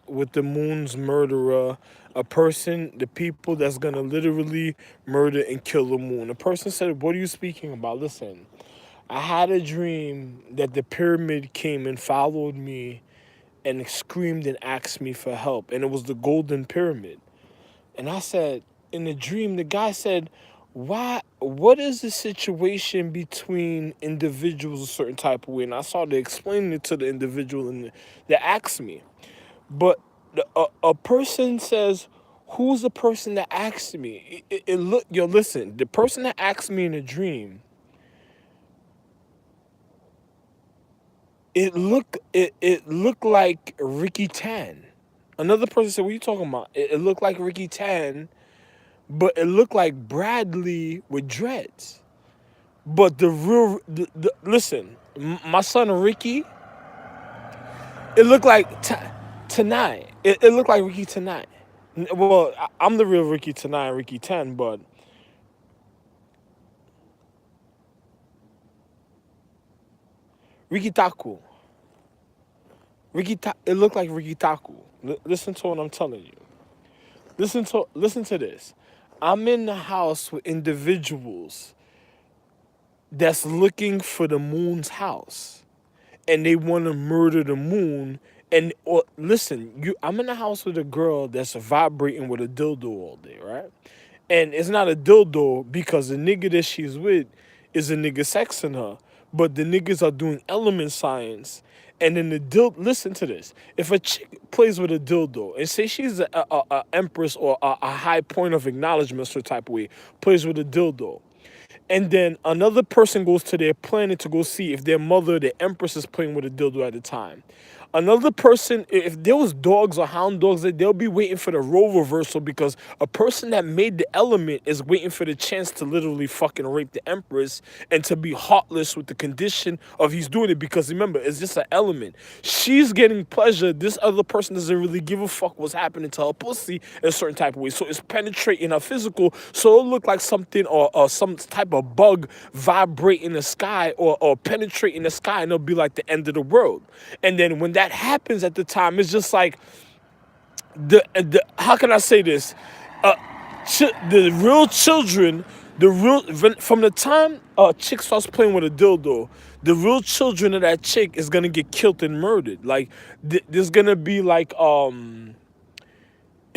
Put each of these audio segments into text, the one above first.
with the moon's murderer, a person, the people that's gonna literally murder and kill the moon. The person said, "What are you speaking about? Listen, I had a dream that the pyramid came and followed me and screamed and asked me for help, and it was the golden pyramid." And I said, in the dream, the guy said, "Why? What is the situation between individuals a certain type of way?" And I started explaining it to the individual, and they asked me. But a person says, "Who's the person that asked me?" It look, yo, listen, the person that asked me in a dream, it looked like Ricky Tan. Another person said, "What are you talking about?" It looked like Ricky Tan, but it looked like Bradley with dreads. But listen, my son Ricky, it looked like tonight. It looked like Ricky tonight. Well, I'm the real Ricky tonight, Ricky 10, but Ricky Taku. It looked like Ricky Taku. Listen to what I'm telling you. Listen to this. I'm in the house with individuals that's looking for the moon's house, and they want to murder the moon. And or listen, I'm in the house with a girl that's vibrating with a dildo all day, right? And it's not a dildo because the nigga that she's with is a nigga sexing her, but the niggas are doing element science. And then the dildo, listen to this. If a chick plays with a dildo and say she's a empress or a high point of acknowledgement, sort of type of way, plays with a dildo, and then another person goes to their planet to go see if their mother, the empress, is playing with a dildo at the time. Another person, if there was dogs or hound dogs, they'll be waiting for the role reversal because a person that made the element is waiting for the chance to literally fucking rape the empress and to be heartless with the condition of he's doing it because remember, it's just an element. She's getting pleasure. This other person doesn't really give a fuck what's happening to her pussy in a certain type of way. So it's penetrating her physical. So it'll look like something or some type of bug vibrate in the sky or penetrate in the sky and it'll be like the end of the world. And then when that happens at the time, it's just like the how can I say this? The real children, from the time a chick starts playing with a dildo, the real children of that chick is gonna get killed and murdered. Like there's gonna be like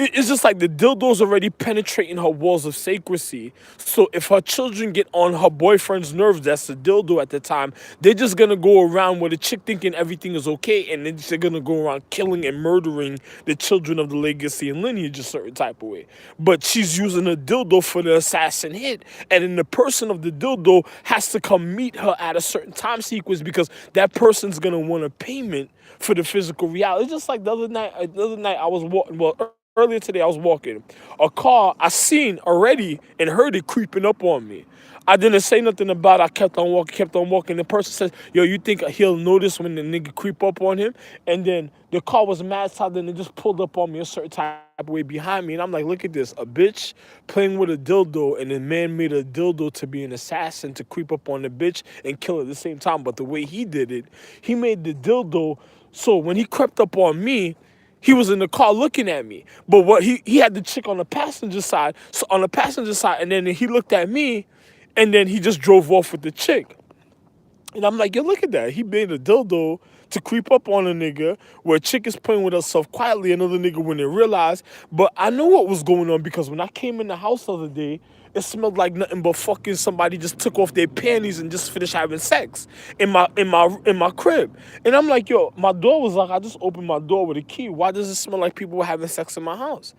it's just like the dildo's already penetrating her walls of secrecy. So if her children get on her boyfriend's nerves, that's the dildo at the time, they're just gonna go around with the chick thinking everything is okay, and then they're gonna go around killing and murdering the children of the legacy and lineage a certain type of way. But she's using a dildo for the assassin hit, and then the person of the dildo has to come meet her at a certain time sequence because that person's gonna want a payment for the physical reality. It's just like the other night. I was walking. Well, earlier today I was walking. A car I seen already and heard it creeping up on me. I didn't say nothing about it. I kept on walking, kept on walking. The person says, "Yo, you think he'll notice when the nigga creep up on him?" And then the car was mad tight, and it just pulled up on me a certain type of way behind me. And I'm like, look at this. A bitch playing with a dildo, and the man made a dildo to be an assassin to creep up on the bitch and kill her at the same time. But the way he did it, he made the dildo so when he crept up on me, he was in the car looking at me. But what he had the chick on the passenger side. So on the passenger side, and then he looked at me, and then he just drove off with the chick. And I'm like, yo, look at that. He made a dildo to creep up on a nigga where a chick is playing with herself quietly, another nigga wouldn't realize. But I knew what was going on because when I came in the house the other day, it smelled like nothing but fucking somebody just took off their panties and just finished having sex in my crib. And I'm like, yo, my door was like, I just opened my door with a key. Why does it smell like people were having sex in my house?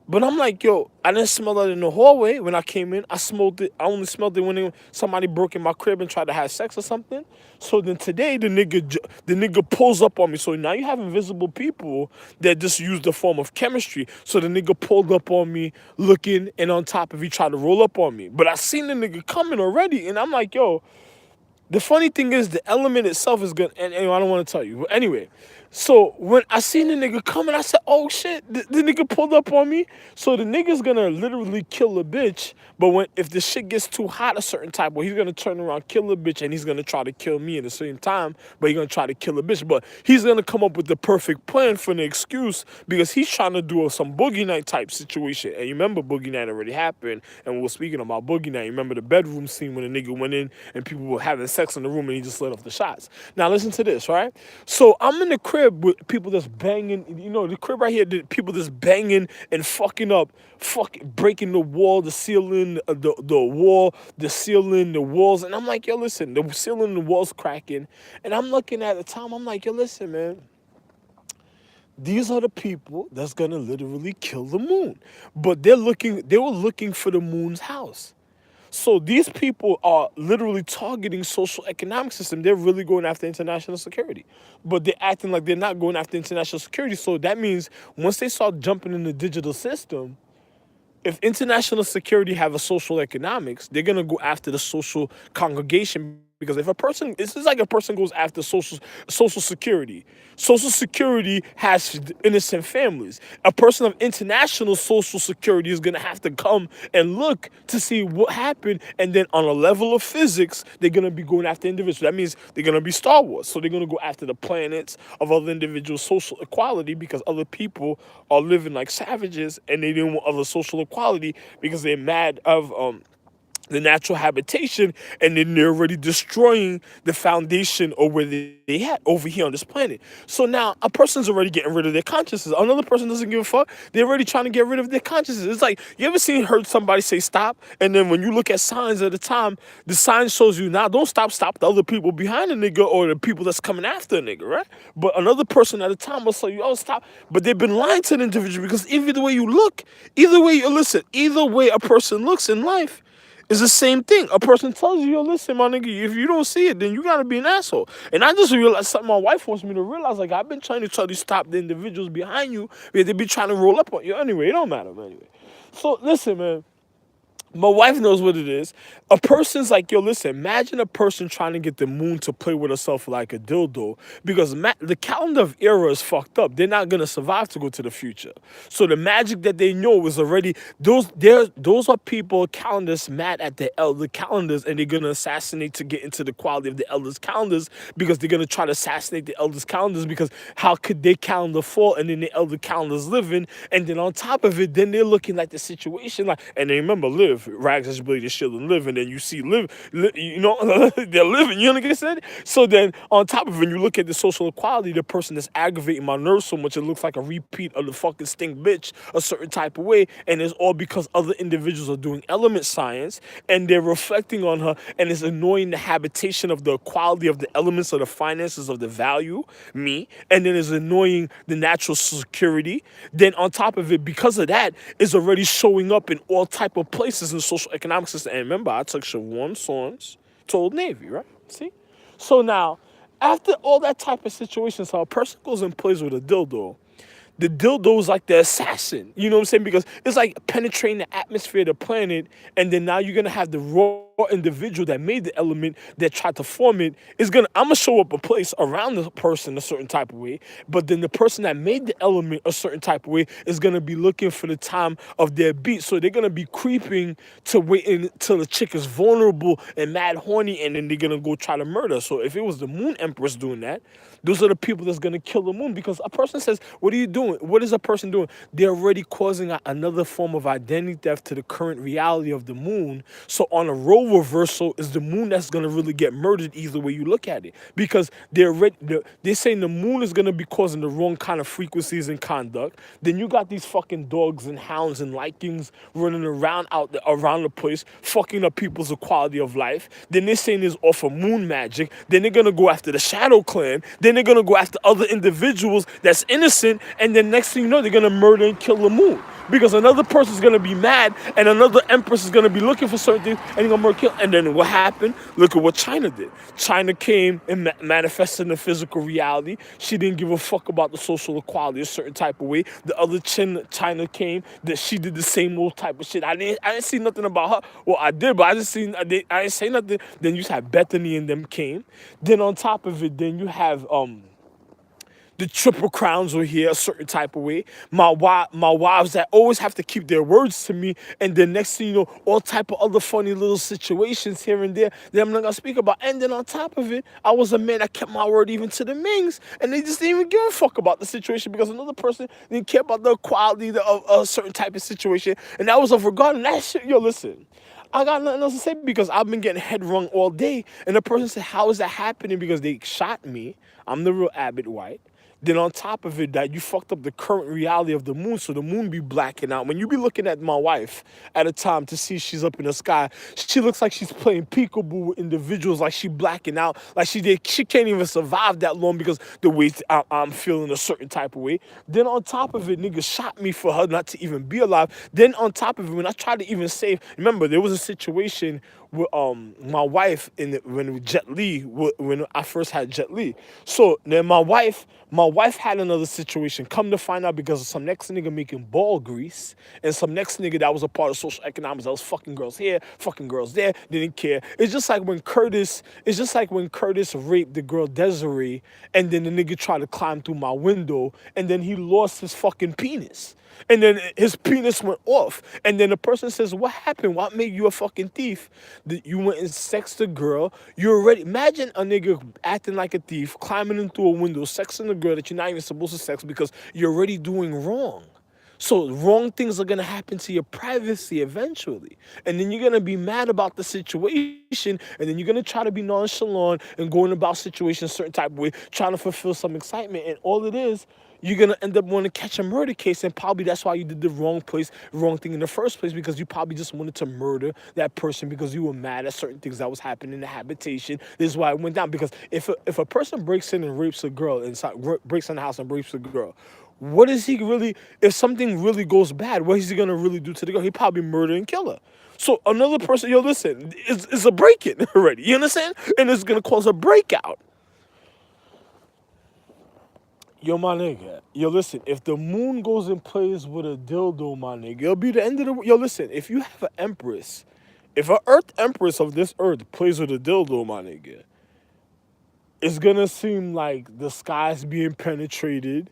But I'm like, yo, I didn't smell that in the hallway when I came in. I smelled it. I only smelled it when somebody broke in my crib and tried to have sex or something. So then today, the nigga pulls up on me. So now you have invisible people that just use the form of chemistry. So the nigga pulled up on me, looking, and on top of he tried to roll up on me. But I seen the nigga coming already, and I'm like, yo. The funny thing is, the element itself is good, and I don't want to tell you. But anyway, So when I seen the nigga coming, I said, "Oh shit!" The nigga pulled up on me. So the nigga's gonna literally kill a bitch. But when if the shit gets too hot a certain type, well, he's gonna turn around, kill a bitch, and he's gonna try to kill me at the same time. But he's gonna try to kill a bitch. But he's gonna come up with the perfect plan for an excuse because he's trying to do some boogie night type situation. And you remember boogie night already happened, and we were speaking about boogie night. You remember the bedroom scene when the nigga went in and people were having sex in the room and he just let off the shots. Now listen to this, right? So I'm in the crib with people that's banging. You know, the crib right here, the people that's banging and fucking up, fucking breaking the wall, the ceiling, the wall, the ceiling, the walls. And I'm like, yo, listen, the ceiling, the walls cracking. And I'm looking at the time. I'm like, yo, listen, man. These are the people that's gonna literally kill the moon. But they were looking for the moon's house. So these people are literally targeting social economic system. They're really going after international security. But they're acting like they're not going after international security. So that means once they start jumping in the digital system, if international security have a social economics, they're gonna go after the social congregation because if a person, this is like a person goes after social security. Social security has innocent families. A person of international social security is gonna have to come and look to see what happened, and then on a level of physics, they're gonna be going after individuals. That means they're gonna be Star Wars. So they're gonna go after the planets of other individuals' social equality because other people are living like savages and they didn't want other social equality because they're mad of the natural habitation, and then they're already destroying the foundation of where they had over here on this planet. So now a person's already getting rid of their consciousness. Another person doesn't give a fuck. They're already trying to get rid of their consciousness. It's like you ever heard somebody say stop, and then when you look at signs at the time, the sign shows you now don't stop, stop the other people behind the nigga or the people that's coming after a nigga, right? But another person at a time will say you oh stop. But they've been lying to the individual because either way you look, either way you listen, either way a person looks in life. It's the same thing. A person tells you, yo, listen, my nigga, if you don't see it, then you gotta be an asshole. And I just realized something my wife wants me to realize. Like, I've been trying to tell you stop the individuals behind you because they be trying to roll up on you. Anyway, it don't matter, anyway. So, listen, man. My wife knows what it is. A person's like, yo, listen, imagine a person trying to get the moon to play with herself like a dildo because the calendar of era is fucked up. They're not going to survive to go to the future. So the magic that they know is already, those are people, calendars mad at the elder calendars, and they're going to assassinate to get into the quality of the elders' calendars because they're going to try to assassinate the elders' calendars because how could their calendar fall and then the elder calendars living, and then on top of it, then they're looking at the situation like, and then remember, live, rags as ability to shield and live, and then you see you know, they're living, you know what I said? So then on top of it, when you look at the social equality, the person that's aggravating my nerves so much, it looks like a repeat of the fucking stink bitch a certain type of way, and it's all because other individuals are doing element science, and they're reflecting on her, and it's annoying the habitation of the equality of the elements of the finances of the value, me, and then it's annoying the natural security. Then on top of it, because of that, it's already showing up in all type of places in the social economic system. And remember, I took Siobhan Sons to Old Navy, right? See? So now, after all that type of situation, so a person goes and plays with a dildo, the dildo is like the assassin. You know what I'm saying? Because it's like penetrating the atmosphere of the planet, and then now you're gonna have the raw individual that made the element that tried to form it is gonna. I'm gonna show up a place around the person a certain type of way, but then the person that made the element a certain type of way is gonna be looking for the time of their beat. So they're gonna be creeping to wait until the chick is vulnerable and mad horny, and then they're gonna go try to murder. So if it was the Moon Empress doing that, those are the people that's gonna kill the moon because a person says, "What are you doing? What is a person doing?" They're already causing another form of identity theft to the current reality of the moon. So on a role reversal, is the moon that's gonna really get murdered either way you look at it because they're saying the moon is gonna be causing the wrong kind of frequencies and conduct. Then you got these fucking dogs and hounds and likings running around the place, fucking up people's quality of life. Then they're saying it's off of moon magic. Then they're gonna go after the Shadow Clan. Then they're gonna go after other individuals that's innocent, and then next thing you know, they're gonna murder and kill the moon. Because another person's gonna be mad, and another empress is gonna be looking for certain things, and they're gonna murder kill. And then what happened? Look at what China did. China came and manifested in the physical reality. She didn't give a fuck about the social equality a certain type of way. The other China came, that she did the same old type of shit. I didn't see nothing about her. Well, I did, but I didn't say nothing. Then you have Bethany and them came. Then on top of it, then you have The triple crowns were here a certain type of way. My wives that always have to keep their words to me, and then next thing you know, all type of other funny little situations here and there that I'm not gonna speak about. And then on top of it, I was a man that kept my word even to the Mings, and they just didn't even give a fuck about the situation because another person didn't care about the quality of a certain type of situation, and that was of regarding that shit. Yo, listen. I got nothing else to say because I've been getting head wrung all day. And the person said, how is that happening? Because they shot me. I'm the real Abbott White. Then on top of it, that you fucked up the current reality of the moon, so the moon be blacking out. When you be looking at my wife at a time to see she's up in the sky, she looks like she's playing peekaboo with individuals, like she blacking out, like she can't even survive that long because the way I'm feeling a certain type of way. Then on top of it, niggas shot me for her not to even be alive. Then on top of it, when I tried to even save, remember there was a situation with my wife when Jet Li, when I first had Jet Li. So then my wife had another situation. Come to find out, because of some next nigga making ball grease, and some next nigga that was a part of social economics that was fucking girls here, fucking girls there, didn't care. It's just like when Curtis raped the girl Desiree, and then the nigga tried to climb through my window, and then he lost his fucking penis. And then his penis went off. And then the person says, what happened? What made you a fucking thief? That you went and sexed a girl. You already, imagine a nigga acting like a thief, climbing into a window, sexing a girl that you're not even supposed to sex because you're already doing wrong. So wrong things are gonna happen to your privacy eventually. And then you're gonna be mad about the situation, and then you're gonna try to be nonchalant and going about situations a certain type of way, trying to fulfill some excitement. And all it is, you're gonna end up wanting to catch a murder case, and probably that's why you did the wrong thing in the first place, because you probably just wanted to murder that person because you were mad at certain things that was happening in the habitation. This is why it went down. Because if a person breaks in and rapes a girl inside, breaks in the house and rapes a girl, what is he really, if something really goes bad, what is he gonna really do to the girl? He probably murder and kill her. So another person, yo, listen, it's a break-in already. You understand? And it's gonna cause a breakout. Yo, my nigga. Yo, listen, if the moon goes and plays with a dildo, my nigga, it'll be the end of the. Yo, listen, if you have an empress, if an earth empress of this earth plays with a dildo, my nigga, it's gonna seem like the sky's being penetrated.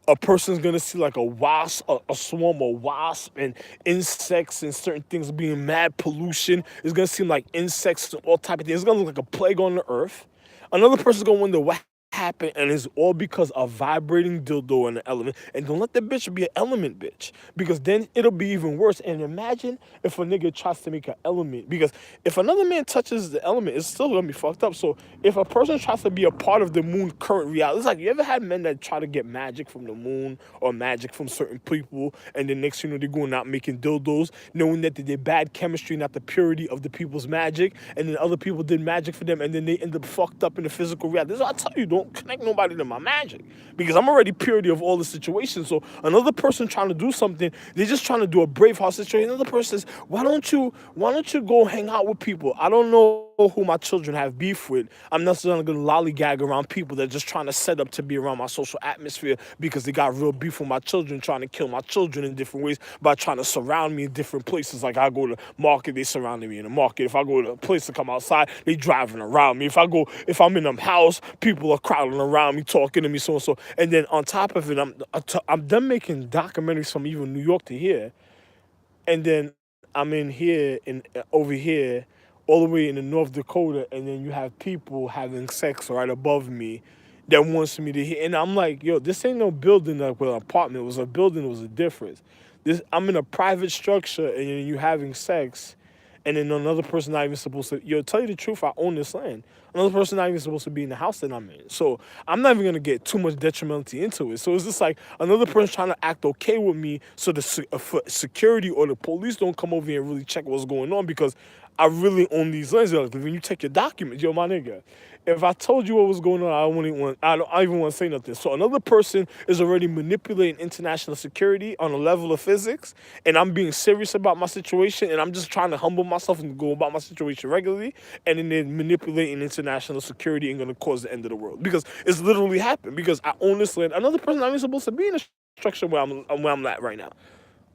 A person's gonna see like a wasp, a swarm of wasps and insects and certain things being mad pollution. It's gonna seem like insects and all type of things. It's gonna look like a plague on the earth. Another person's gonna wonder what happened, and it's all because of vibrating dildo and an element. And don't let the bitch be an element bitch, because then it'll be even worse. And imagine if a nigga tries to make an element, because if another man touches the element, it's still gonna be fucked up. So if a person tries to be a part of the moon current reality, it's like, you ever had men that try to get magic from the moon or magic from certain people, and then next thing you know, they're going out making dildos, knowing that they did bad chemistry, not the purity of the people's magic, and then other people did magic for them, and then they end up fucked up in the physical reality. This is what I tell you, don't connect nobody to my magic, because I'm already purity of all the situations. So another person trying to do something, they're just trying to do a Braveheart situation. Another person says, why don't you go hang out with people? I don't know who my children have beef with. I'm not necessarily going to lollygag around people that are just trying to set up to be around my social atmosphere because they got real beef with my children, trying to kill my children in different ways by trying to surround me in different places. Like I go to market, they surrounding me in the market. If I go to a place to come outside, they driving around me. If I'm in a house, people are crowding around me, talking to me, so and so. And then on top of it, I'm done making documentaries from even New York to here, and then I'm in here and over here, all the way in the North Dakota, and then you have people having sex right above me that wants me to hear. And I'm like, yo, this ain't no building like with an apartment. It was a building, it was a difference. I'm in a private structure, and then you having sex, and then another person not even supposed to, yo, tell you the truth, I own this land. Another person not even supposed to be in the house that I'm in. So I'm not even going to get too much detrimentality into it. So it's just like another person trying to act okay with me so the security or the police don't come over here and really check what's going on, because I really own these lands. Like, when you check your documents, yo, my nigga, if I told you what was going on, I don't even want to say nothing. So another person is already manipulating international security on a level of physics, and I'm being serious about my situation, and I'm just trying to humble myself and go about my situation regularly, and then they're manipulating international security and going to cause the end of the world, because it's literally happened, because I own this land. Another person not even supposed to be in the structure where I'm at right now,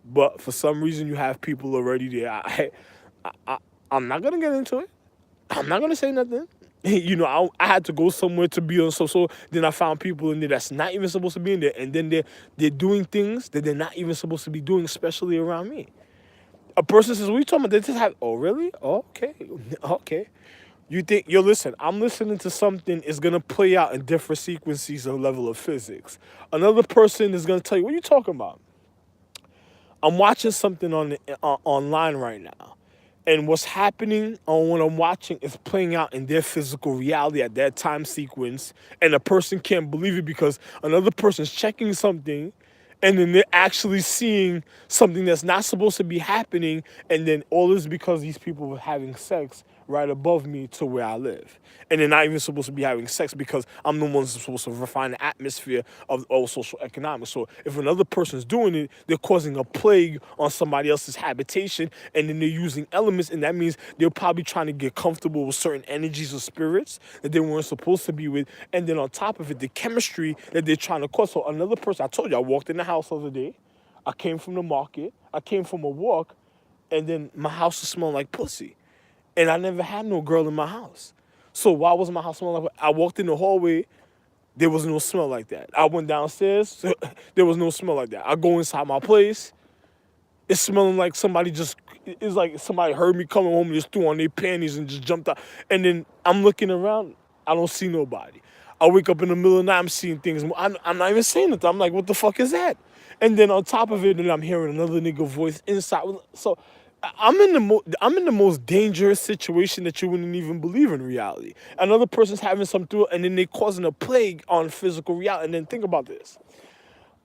but for some reason you have people already there. I'm not gonna get into it. I'm not gonna say nothing. You know, I had to go somewhere to be on so then I found people in there that's not even supposed to be in there, and then they're doing things that they're not even supposed to be doing, especially around me. A person says, "What are you talking about? They just have." Oh, really? Oh, okay, okay. You think, yo, listen, I'm listening to something is gonna play out in different sequences of level of physics. Another person is gonna tell you, what are you talking about? I'm watching something online right now, and what's happening on what I'm watching is playing out in their physical reality at that time sequence, and a person can't believe it because another person's checking something, and then they're actually seeing something that's not supposed to be happening, and then all this because these people were having sex right above me to where I live. And they're not even supposed to be having sex because I'm the one that's supposed to refine the atmosphere of all social economics. So if another person's doing it, they're causing a plague on somebody else's habitation, and then they're using elements, and that means they're probably trying to get comfortable with certain energies or spirits that they weren't supposed to be with. And then on top of it, the chemistry that they're trying to cause. So another person, I told you, I walked in the house the other day. I came from the market. I came from a walk, and then my house was smelling like pussy. And I never had no girl in my house. So why was my house smelling like? I walked in the hallway, there was no smell like that. I went downstairs, there was no smell like that. I go inside my place, it's smelling like somebody just. It's like somebody heard me coming home and just threw on their panties and just jumped out. And then I'm looking around, I don't see nobody. I wake up in the middle of the night, I'm seeing things. I'm not even saying it. I'm like, what the fuck is that? And then on top of it, then I'm hearing another nigga voice inside. So I'm in the most dangerous situation that you wouldn't even believe in reality. Another person's having some through, and then they causing a plague on physical reality. And then think about this: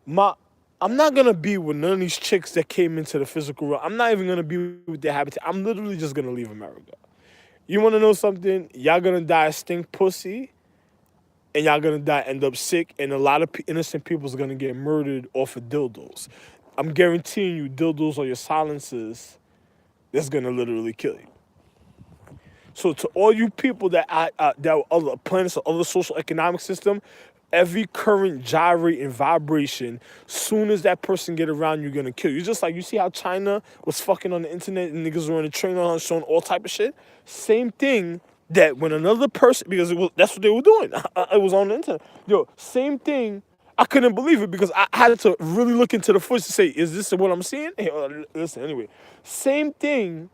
my I'm not gonna be with none of these chicks that came into the physical world. I'm not even gonna be with their habitat. I'm literally just gonna leave America. You wanna know something? Y'all gonna die stink pussy, and y'all gonna die end up sick, and a lot of innocent people's gonna get murdered off of dildos. I'm guaranteeing you, dildos are your silencers that's gonna literally kill you. So to all you people that are other planets or other social economic system, every current gyrate and vibration, soon as that person get around, you're gonna kill you. Just like you see how China was fucking on the internet and niggas were on the train on showing all type of shit. Same thing that when another person, because that's what they were doing. It was on the internet. Yo, same thing. I couldn't believe it because I had to really look into the footage to say, is this what I'm seeing? Hey, listen, anyway, same thing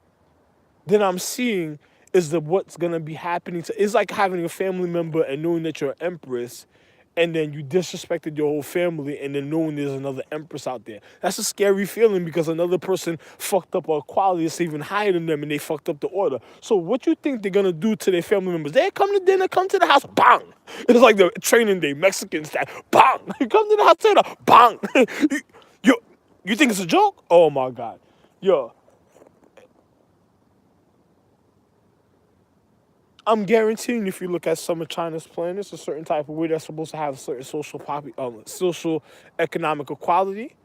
that I'm seeing is what's gonna be happening to. It's like having a family member and knowing that you're an empress, and then you disrespected your whole family, and then knowing there's another empress out there. That's a scary feeling because another person fucked up a quality that's even higher than them, and they fucked up the order. So what you think they're gonna do to their family members? They come to dinner, come to the house, bang. It's like the training day, Mexican style, bang. You come to the house, dinner, bang. Yo, you think it's a joke? Oh my god, yo. I'm guaranteeing if you look at some of China's planets, a certain type of way that's supposed to have a certain social economic equality,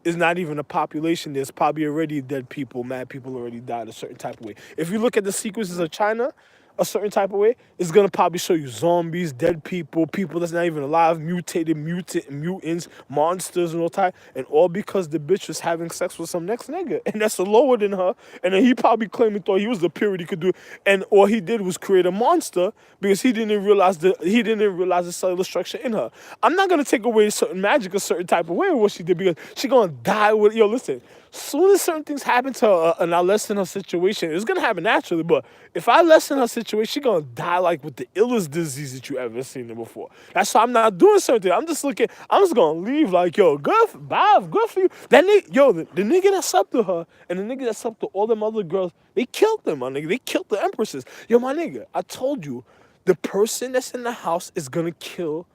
is not even a population. There's probably already dead people, mad people already died a certain type of way. If you look at the sequences of China, a certain type of way, it's gonna probably show you zombies, dead people, people that's not even alive, mutants, monsters, and all type, and all because the bitch was having sex with some next nigga, and that's lower than her, and then he probably claimed he thought he was the period he could do, and all he did was create a monster because he didn't realize the cellular structure in her. I'm not gonna take away certain magic a certain type of way with what she did because she gonna die with. Yo, listen, soon as certain things happen to her and I lessen her situation, it's gonna happen naturally. But if I lessen her situation, she gonna die like with the illest disease that you ever seen her before. That's why I'm not doing certain things. I'm just looking. I'm just gonna leave like, yo, good for you. That nigga, yo, the nigga that slept with her and the nigga that slept with all them other girls, they killed them, my nigga. They killed the empresses. Yo, my nigga, I told you, the person that's in the house is gonna kill.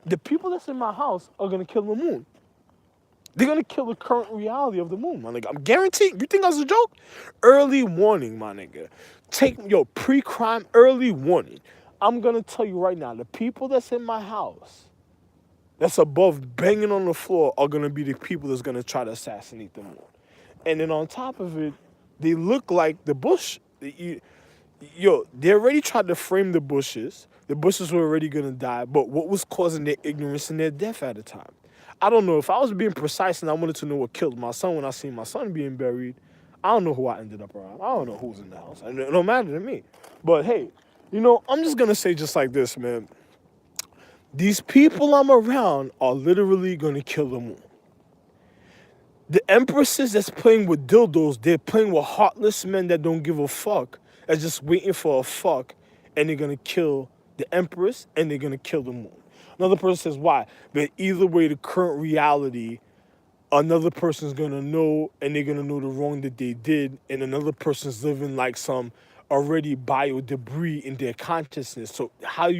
The people that's in my house are gonna kill the moon. They're gonna kill the current reality of the moon, my nigga. I'm guaranteed. You think that's a joke? Early warning, my nigga. Pre-crime early warning. I'm gonna tell you right now, the people that's in my house, that's above banging on the floor, are gonna be the people that's gonna try to assassinate the moon. And then on top of it, they look like the bush. Yo, they already tried to frame the bushes. The bushes were already gonna die, but what was causing their ignorance and their death at the time? I don't know. If I was being precise and I wanted to know what killed my son when I seen my son being buried, I don't know who I ended up around. I don't know who's in the house. It don't matter to me. But hey, you know, I'm just gonna say just like this, man. These people I'm around are literally gonna kill the moon. The empresses that's playing with dildos, they're playing with heartless men that don't give a fuck, that's just waiting for a fuck, and they're gonna kill the empress and they're gonna kill the moon. Another person says why? But either way, the current reality, another person's gonna know, and they're gonna know the wrong that they did, and another person's living like some already bio debris in their consciousness. So how you